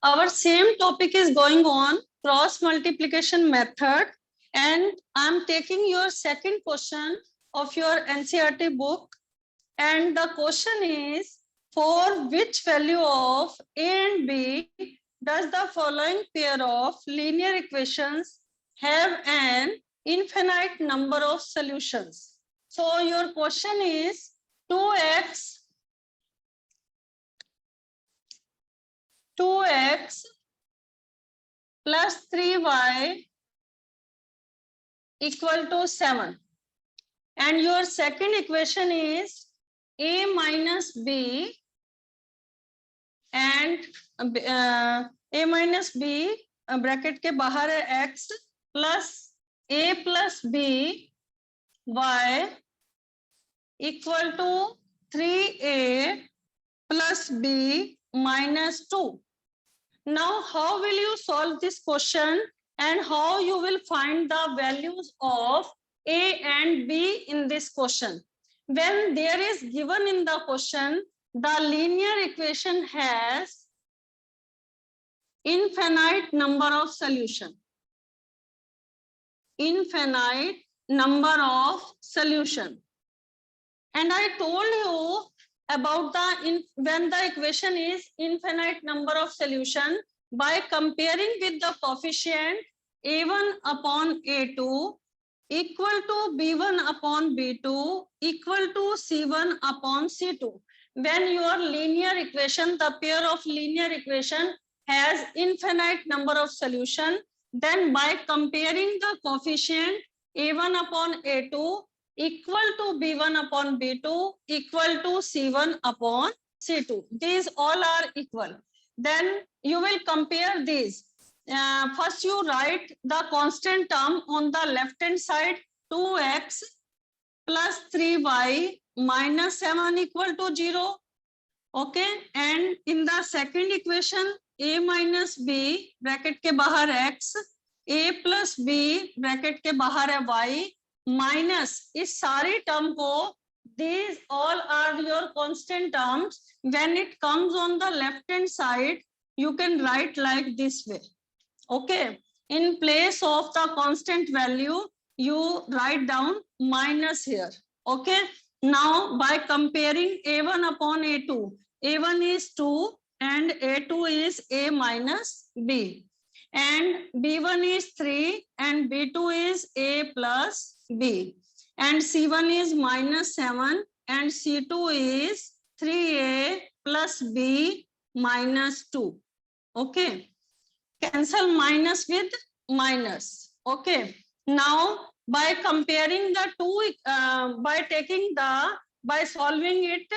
Our same topic is going on, cross multiplication method, and I'm taking your second question of your NCERT book, and the question is, for which value of A and B does the following pair of linear equations have an infinite number of solutions? So your question is 2x plus 3y equal to 7. And your second equation is a minus b and a minus b bracket के बाहर है x plus a plus b y equal to 3a plus b minus 2. Now, how will you solve this question and how you will find the values of A and B in this question? When there is given in the question, the linear equation has infinite number of solution. Infinite number of solution. And I told you about when the equation is infinite number of solution by comparing with the coefficient a1 upon a2 equal to b1 upon b2 equal to c1 upon c2. When your linear equation, the pair of linear equation has infinite number of solution, then by comparing the coefficient a1 upon a2 equal to b1 upon b2 equal to c1 upon c2. These all are equal. Then you will compare these. First you write the constant term on the left hand side, 2x plus 3y minus 7 equal to 0. Okay, and in the second equation, a minus b bracket के बाहर x, a plus b bracket के बाहर है y minus इस सारे term को, these all are your constant terms. When it comes on the left hand side, you can write like this way. Okay, in place of the constant value, you write down minus here. Okay, now by comparing a1 upon a2, a1 is 2 and a2 is a minus b, and b1 is 3 and b2 is a plus b, and c1 is minus 7 and c2 is 3a plus b minus 2. Okay, cancel minus with minus. Okay, now by comparing the two, by solving it,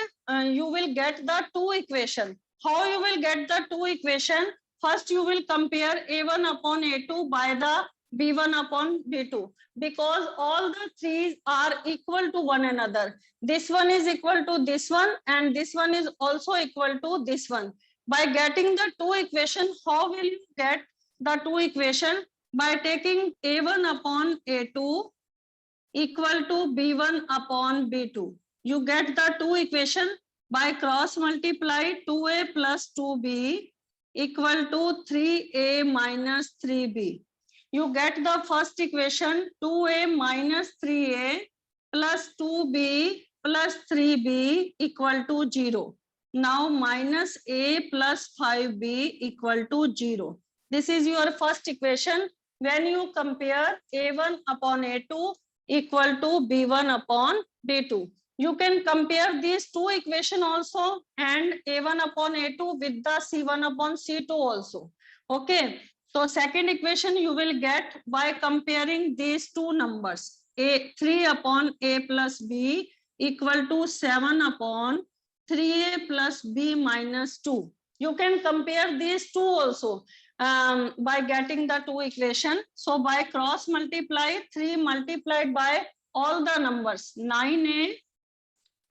you will get the two equation. How you will get the two equation? First you will compare a1 upon a2 by the b1 upon b2, because all the three are equal to one another. This one is equal to this one and this one is also equal to this one. By getting the two equation, how will you get the two equation? By taking a1 upon a2 equal to b1 upon b2. You get the two equation by cross multiply 2a plus 2b equal to 3a minus 3b. You get the first equation 2a minus 3a plus 2b plus 3b equal to 0. Now minus a plus 5b equal to 0. This is your first equation when you compare a1 upon a2 equal to b1 upon b2. You can compare these two equation also and a1 upon a2 with the c1 upon c2 also. Okay, so second equation you will get by comparing these two numbers, a3 upon a plus b equal to 7 upon 3a plus b minus 2. You can compare these two also by getting the two equation. So by cross multiply, 3 multiplied by all the numbers, 9a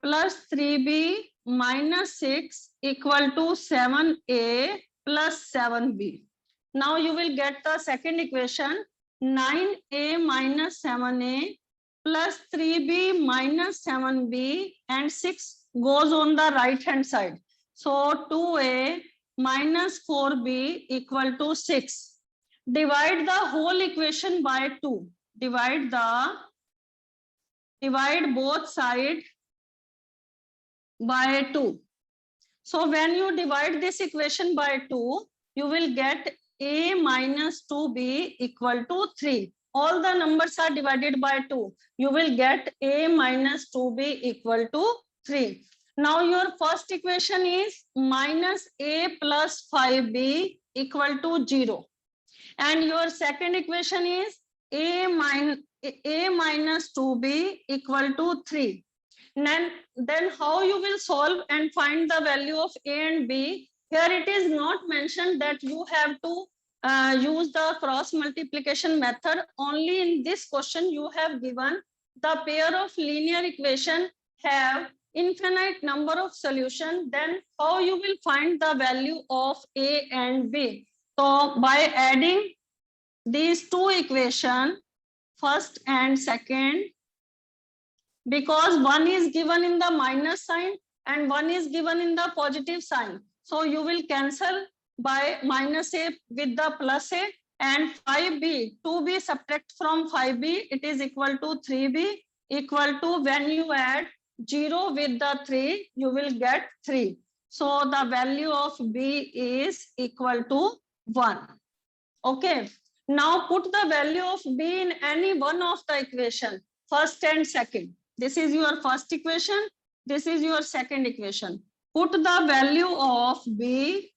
plus 3b minus 6 equal to 7a plus 7b. Now you will get the second equation, 9a minus 7a plus 3b minus 7b, and 6 goes on the right hand side. So 2a minus 4b equal to 6. Divide the whole equation by 2. Divide both sides by 2. So when you divide this equation by 2, you will get a minus 2b equal to 3. All the numbers are divided by 2. You will get a minus 2b equal to 3. Now your first equation is minus a plus 5b equal to 0. And your second equation is a minus 2b equal to 3. Then how you will solve and find the value of a and b? Here it is not mentioned that you have to use the cross multiplication method. Only in this question you have given the pair of linear equation have infinite number of solution. Then how you will find the value of a and b? So by adding these two equations, first and second, because one is given in the minus sign and one is given in the positive sign. So you will cancel by minus a with the plus a, and 5b, 2b subtract from 5b, it is equal to 3b equal to, when you add 0 with the 3, you will get 3. So the value of b is equal to 1. Okay. Now put the value of b in any one of the equation, first and second. This is your first equation. This is your second equation. Put the value of b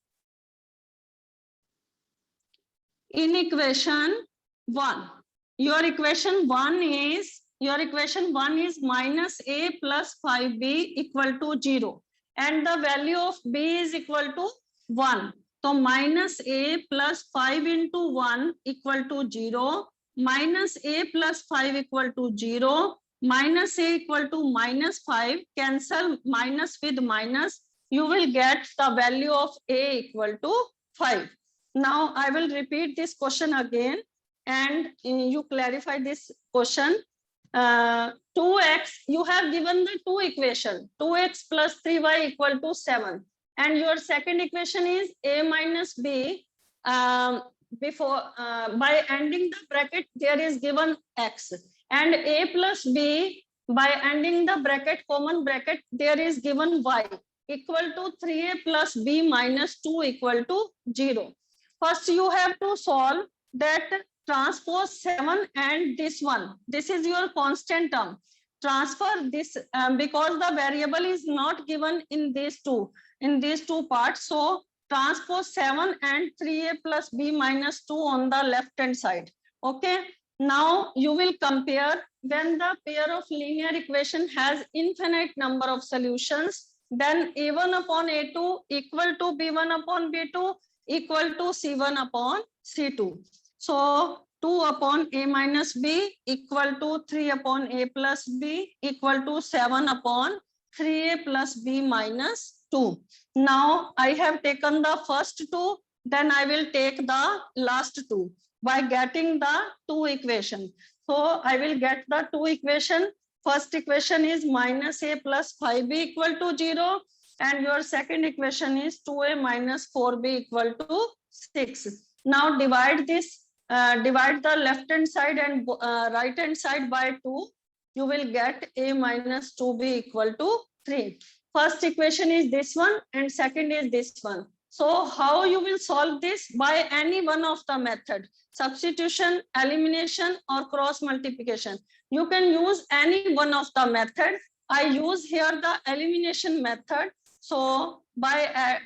in equation 1. Your equation 1 is minus a plus 5b equal to 0. And the value of b is equal to 1. So minus a plus 5 into 1 equal to 0. Minus a plus 5 equal to 0. Minus a equal to minus 5. Cancel minus with minus. You will get the value of a equal to 5. Now I will repeat this question again and you clarify this question. 2x, you have given the two equation, 2x plus 3y equal to 7. And your second equation is a minus b. By ending the bracket, there is given x. And a plus b, by ending the bracket, common bracket, there is given y equal to 3a plus b minus 2 equal to 0. First, you have to solve that transpose 7 and this one. This is your constant term. Transfer this because the variable is not given in these two parts. So transpose 7 and 3a plus b minus 2 on the left hand side. Okay. Now you will compare when the pair of linear equation has infinite number of solutions, then a1 upon a2 equal to b1 upon b2 equal to c1 upon c2. So 2 upon a minus b equal to 3 upon a plus b equal to 7 upon 3a plus b minus 2. Now I have taken the first two, then I will take the last two by getting the two equation. So I will get the two equation. First equation is minus a plus 5b equal to 0. And your second equation is 2a minus 4b equal to 6. Now divide this, divide the left hand side and right hand side by 2. You will get a minus 2b equal to 3. First equation is this one and second is this one. So how you will solve this? By any one of the method, substitution, elimination or cross multiplication. You can use any one of the method. I use here the elimination method. So by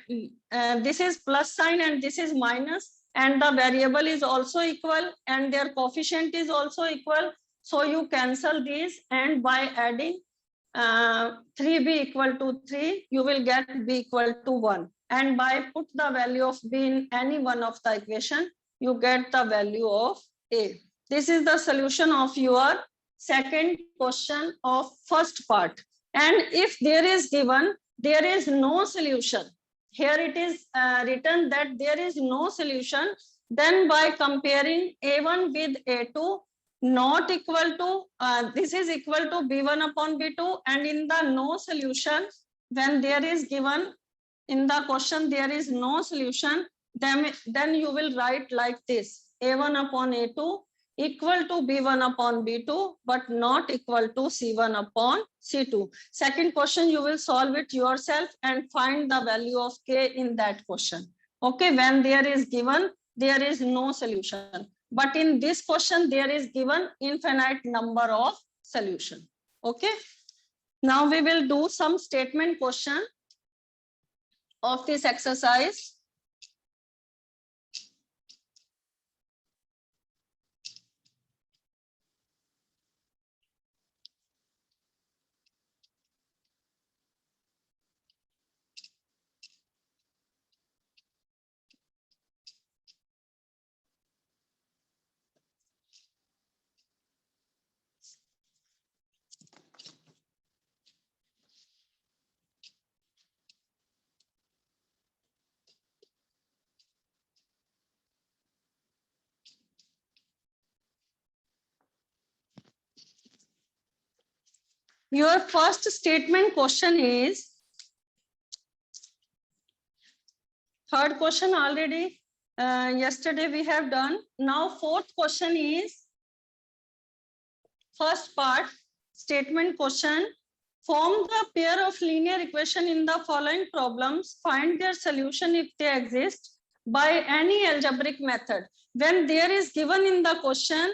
this is plus sign and this is minus, and the variable is also equal and their coefficient is also equal. So you cancel these, and by adding 3b equal to 3, you will get b equal to 1. And by put the value of b in any one of the equation, you get the value of a. This is the solution of your second question of first part. And if there is given, there is no solution. Here it is written that there is no solution. Then by comparing a1 with a2, not equal to, this is equal to b1 upon b2, and in the no solution, when there is given in the question there is no solution, then you will write like this: A1 upon A2 equal to B1 upon B2, but not equal to C1 upon C2. Second question, you will solve it yourself and find the value of K in that question. Okay, when there is given, there is no solution. But in this question, there is given infinite number of solution. Okay. Now we will do some statement question of this exercise. Your first statement question is, third question already yesterday we have done. Now fourth question is, first part, statement question: form the pair of linear equation in the following problems, find their solution if they exist by any algebraic method. When there is given in the question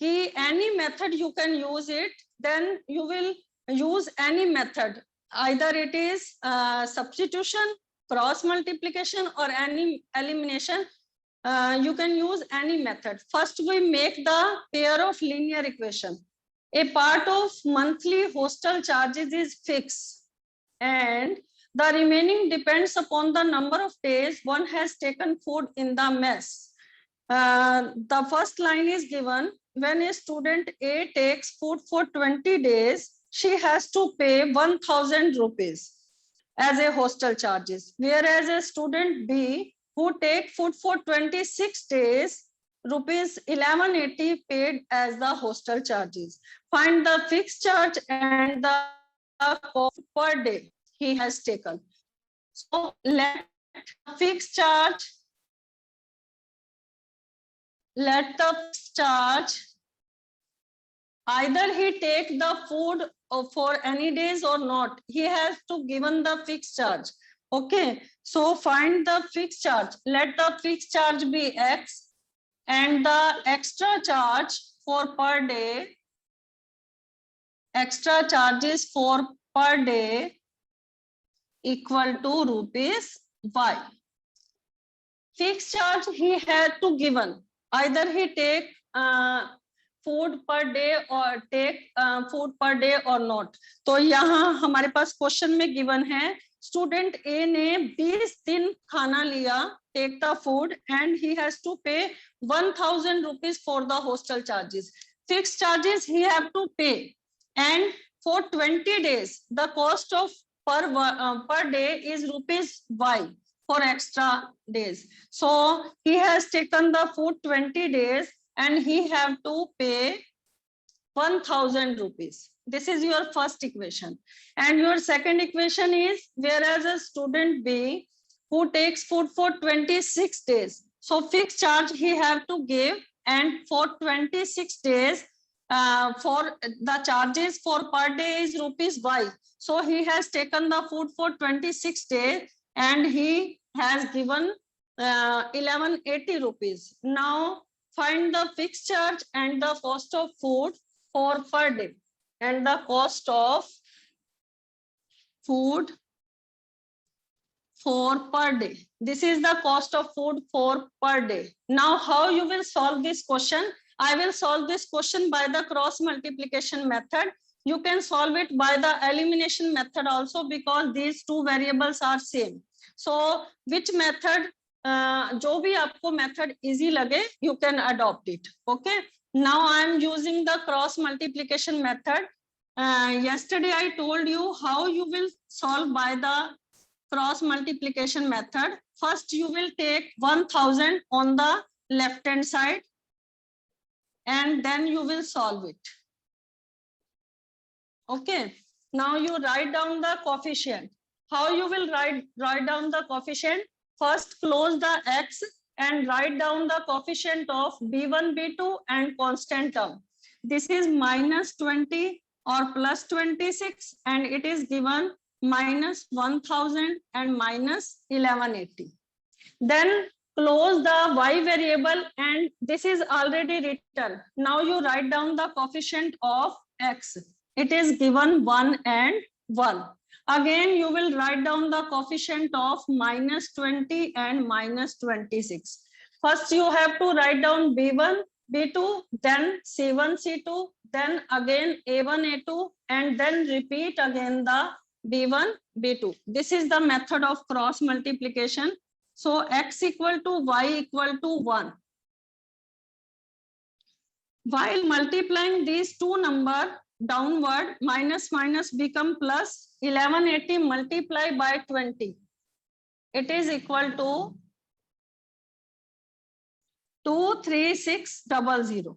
कि any method you can use it, then you will use any method, either it is substitution, cross multiplication, or any elimination. You can use any method. First we make the pair of linear equation. A part of monthly hostel charges is fixed and the remaining depends upon the number of days one has taken food in the mess. The first line is given: when a student A takes food for 20 days, she has to pay 1000 rupees as a hostel charges, whereas a student B who take food for 26 days, rupees 1180 paid as the hostel charges. Find the fixed charge and the cost per day he has taken. So let the fixed charge either he take the food for any days or not, he has to given the fixed charge. Okay, so find the fixed charge. Let the fixed charge be X and the extra charge for per day, extra charges for per day equal to rupees Y. Fixed charge he had to given, either he take food per day or take food per day or not. तो यहाँ हमारे पास question में given है student ए ने 20 दिन खाना लिया, take the food, and he has to pay 1000 rupees for the hostel charges. Fixed charges he have to pay, and for 20 days the cost of per day is rupees Y for extra days. So he has taken the food 20 days and he have to pay 1000 rupees. This is your first equation. And your second equation is, whereas a student B who takes food for 26 days. So fixed charge he have to give, and for 26 days for the charges for per day is rupees Y. So he has taken the food for 26 days and he has given 1180 rupees. Now find the fixed charge and the cost of food for per day, and the cost of food for per day. This is the cost of food for per day. Now how you will solve this question? I will solve this question by the cross multiplication method. You can solve it by the elimination method also, because these two variables are same. So which method, जो भी आपको method easy लगे, you can adopt it. Okay. Now I am using the cross multiplication method. Yesterday I told you how you will solve by the cross multiplication method. First you will take 1000 on the left hand side and then you will solve it. Okay. Now you write down the coefficient. How you will write down the coefficient? First, close the x and write down the coefficient of b1, b2 and constant term. This is minus 20 or plus 26, and it is given minus 1000 and minus 1180. Then close the y variable, and this is already written. Now you write down the coefficient of x. It is given 1 and 1. Again, you will write down the coefficient of minus 20 and minus 26. First, you have to write down b1, b2, then c1, c2, then again a1, a2, and then repeat again the b1, b2. This is the method of cross multiplication. So x equal to y equal to 1. While multiplying these two numbers downward, minus minus become plus. 1180 multiplied by 20. It is equal to 23600.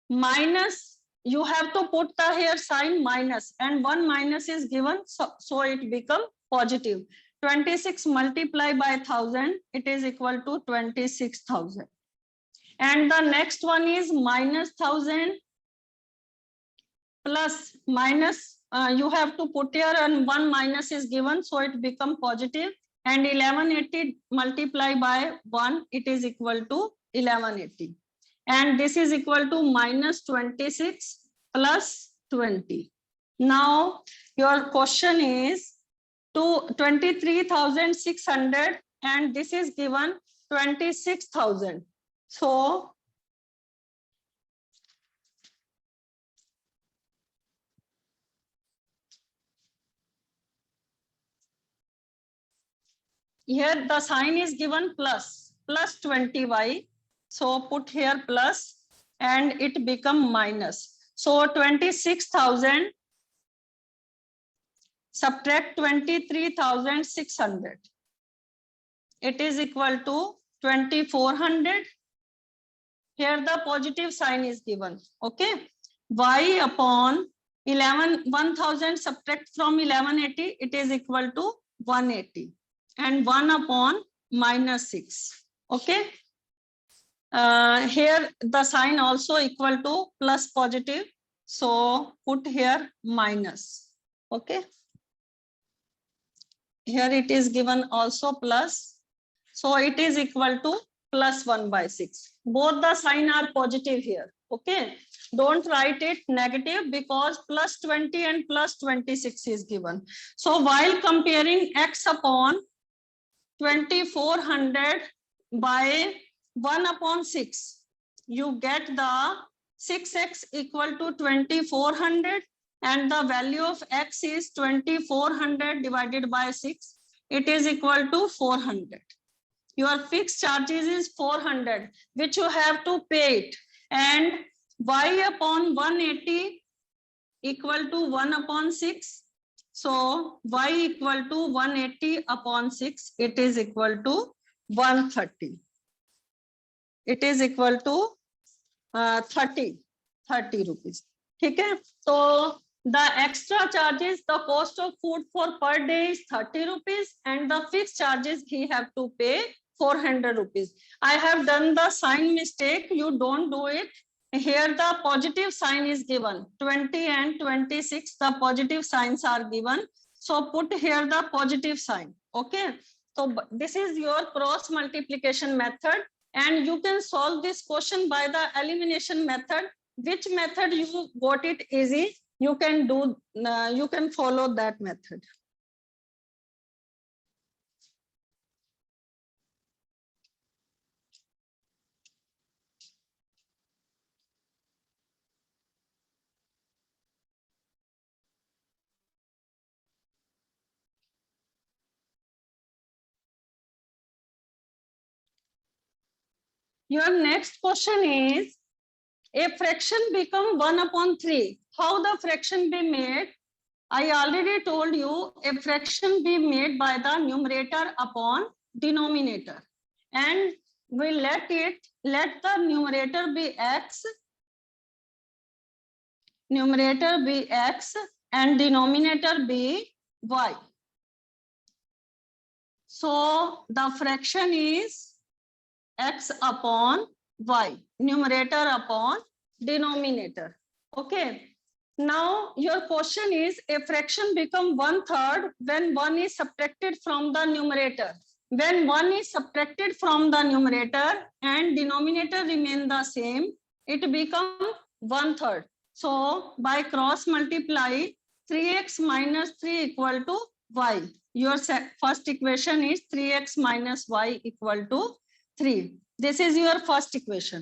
Minus, you have to put the here sign minus, and one minus is given, so it become positive. 26 multiplied by 1000, it is equal to 26,000. And the next one is minus 1000 plus minus, you have to put here, and one minus is given, so it become positive. And 1180 multiplied by 1, it is equal to 1180. And this is equal to minus 26 plus 20. Now your question is to 23,600, and this is given 26,000. So here the sign is given plus 20y. So put here plus, and it become minus. So 26,000 subtract 23,600. It is equal to 2,400. Here the positive sign is given. Okay. Y upon 1000 subtract from 1180, it is equal to 180. And 1 upon minus 6. Okay. Here the sign also equal to plus positive. So put here minus. Okay. Here it is given also plus. So it is equal to plus 1 by 6. Both the sign are positive here. Okay. Don't write it negative, because plus 20 and plus 26 is given. So while comparing x upon 2,400 by 1 upon 6, you get the 6x equal to 2,400, and the value of x is 2,400 divided by 6. It is equal to 400. Your fixed charges is 400, which you have to pay it. And y upon 180 equal to 1 upon 6. So y equal to 180 upon 6, it is equal to 130. It is equal to 30 rupees. Okay. So the extra charges, the cost of food for per day is 30 rupees, and the fixed charges he have to pay 400 rupees. I have done the sign mistake. You don't do it. Here the positive sign is given. 20 and 26, the positive signs are given. So put here the positive sign. Okay. So this is your cross multiplication method, and you can solve this question by the elimination method. Which method you got it easy, you can do, you can follow that method. Your next question is, a fraction become 1 upon 3. How the fraction be made? I already told you, a fraction be made by the numerator upon denominator. And we let the numerator be x, and denominator be y. So the fraction is x upon y, numerator upon denominator. Okay. Now your question is, a fraction become 1/3 when 1 is subtracted from the numerator. When 1 is subtracted from the numerator and denominator remain the same, it become 1/3. So by cross multiply, 3x minus 3 equal to y. Your first equation is 3x minus y equal to 3. This is your first equation.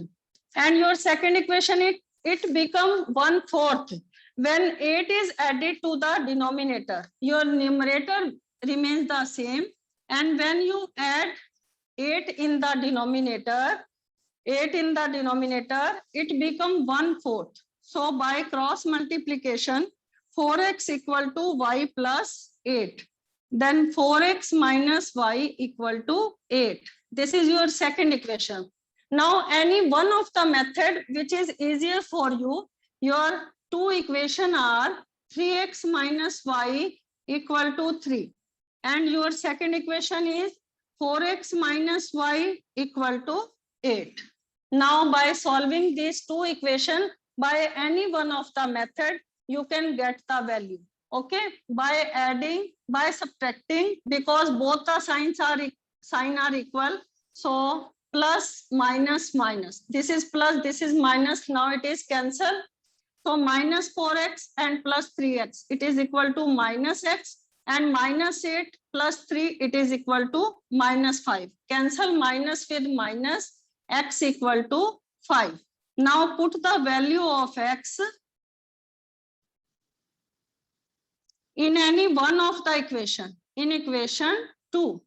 And your second equation, it become 1/4 when 8 is added to the denominator. Your numerator remains the same, and when you add 8 in the denominator, it become 1/4. So by cross multiplication, 4x equal to y plus 8. Then 4x minus y equal to 8. This is your second equation. Now any one of the method which is easier for you, your two equation are 3x minus y equal to 3. And your second equation is 4x minus y equal to 8. Now by solving these two equations by any one of the method, you can get the value. Okay, by adding, by subtracting, because both the signs are equal. So plus minus minus. This is plus, this is minus. Now it is cancel. So minus 4x and plus 3x. It is equal to minus x, and minus 8 plus 3, it is equal to minus 5. Cancel minus with minus, x equal to 5. Now put the value of x in any one of the equation. In equation 2.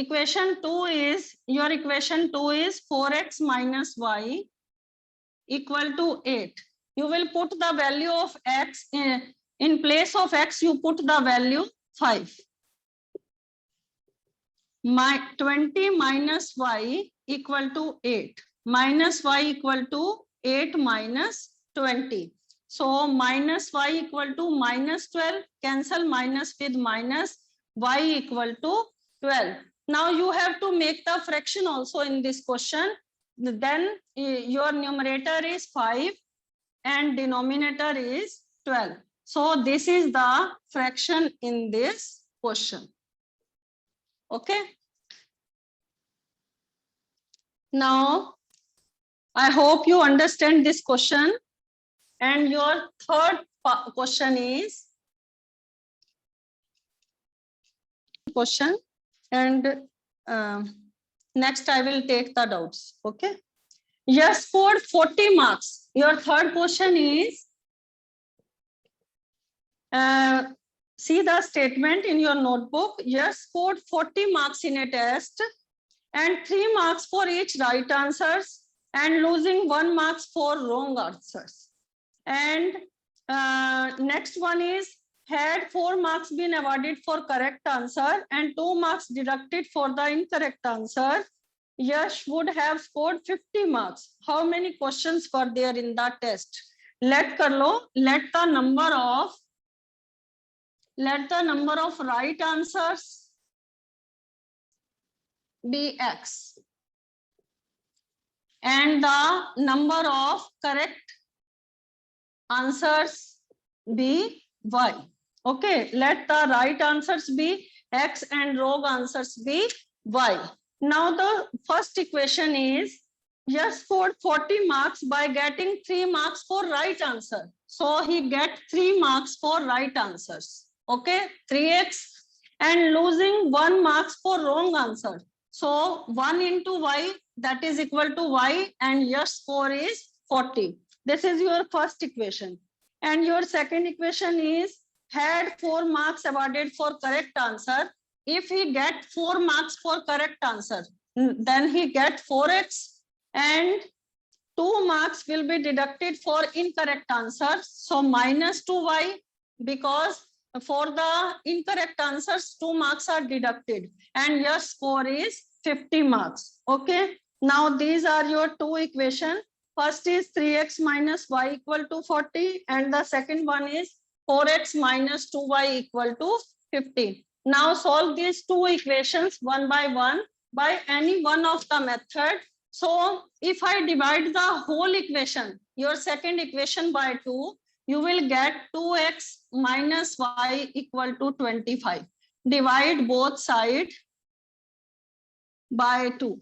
Equation 2 is, your equation 2 is 4x minus y equal to 8. You will put the value of x in place of x, you put the value 5. 20 minus y equal to 8. Minus y equal to 8 minus 20. So minus y equal to minus 12. Cancel minus with minus, y equal to 12. Now you have to make the fraction also in this question. Then your numerator is 5 and denominator is 12. So this is the fraction in this question. Okay. Now, I hope you understand this question. And your third question is question. And next I will take the doubts. Okay. Yes, scored 40 marks. Your third question is, see the statement in your notebook. Yes, scored 40 marks in a test and 3 marks for each right answers and losing 1 marks for wrong answers. And next one is, had 4 marks been awarded for correct answer and 2 marks deducted for the incorrect answer, Yash would have scored 50 marks. How many questions were there in the test? Let the number of right answers be x and the number of correct answers be y. Okay, let the right answers be x and wrong answers be y. Now the first equation is, Yash scored 40 marks by getting 3 marks for right answer. So he get 3 marks for right answers. Okay, 3x, and losing 1 marks for wrong answer. So 1 into y, that is equal to y, and Yash score is 40. This is your first equation. And your second equation is, had 4 marks awarded for correct answer. If he get 4 marks for correct answer, then he get 4x and 2 marks will be deducted for incorrect answer. So minus 2y, because for the incorrect answers 2 marks are deducted, and your score is 50 marks. Okay. Now these are your two equations. First is 3x minus y equal to 40, and the second one is 4x minus 2y equal to 50. Now solve these two equations one by one by any one of the method. So if I divide the whole equation, your second equation by 2, you will get 2x minus y equal to 25. Divide both sides by 2.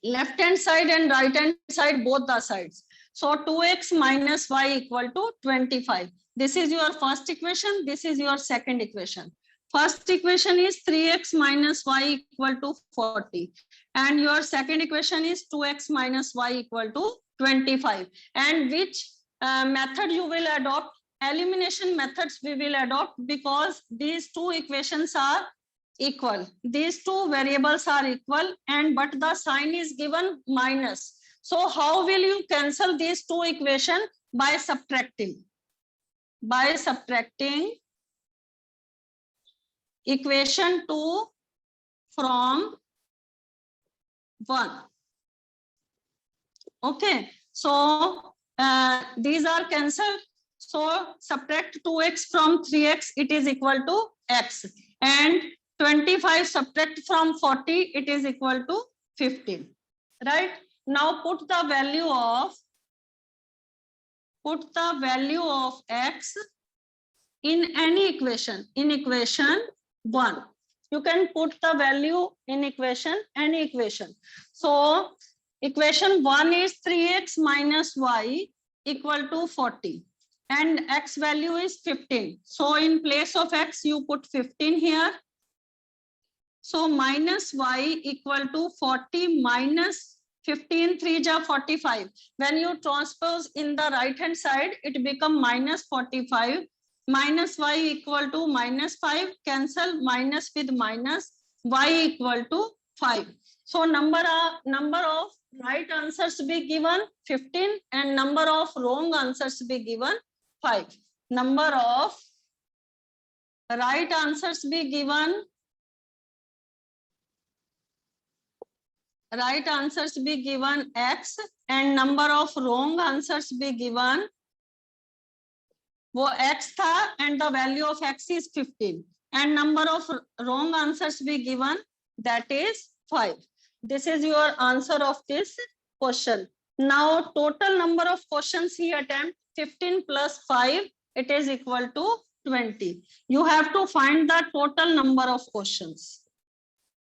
Left hand side and right hand side, both the sides. So 2x minus y equal to 25. This is your first equation. This is your second equation. First equation is 3x minus y equal to 40. And your second equation is 2x minus y equal to 25. And which method you will adopt? Elimination methods we will adopt, because these two equations are equal. These two variables are equal, and but the sign is given minus. So how will you cancel these two equations? By subtracting. By subtracting equation 2 from 1. Okay, so these are cancelled. So subtract 2x from 3x, it is equal to x. And 25 subtract from 40, it is equal to 15. Right? Now put the value of x in any equation. In equation 1. You can put the value in any equation. So equation 1 is 3x minus y equal to 40. And x value is 15. So in place of x, you put 15 here. So minus y equal to 40 minus 15, 3 ja 45. When you transpose in the right hand side, it become minus 45. Minus y equal to minus 5. Cancel minus with minus. Y equal to 5. So number of right answers be given 15 and number of wrong answers be given 5. Number of right answers be given x and number of wrong answers be given, वो x था and the value of x is 15 and number of wrong answers be given, that is 5. This is your answer of this question. Now total number of questions he attempt 15 plus 5, it is equal to 20. You have to find the total number of questions.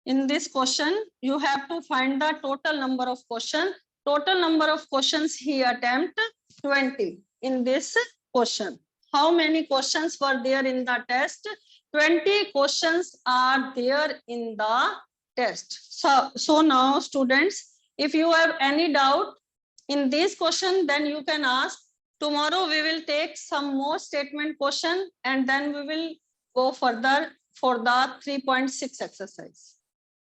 In this question, you have to find the total number of questions. Total number of questions he attempt 20 in this question. How many questions were there in the test? 20 questions are there in the test. So now students, if you have any doubt in this question, then you can ask. Tomorrow we will take some more statement question and then we will go further for the 3.6 exercise.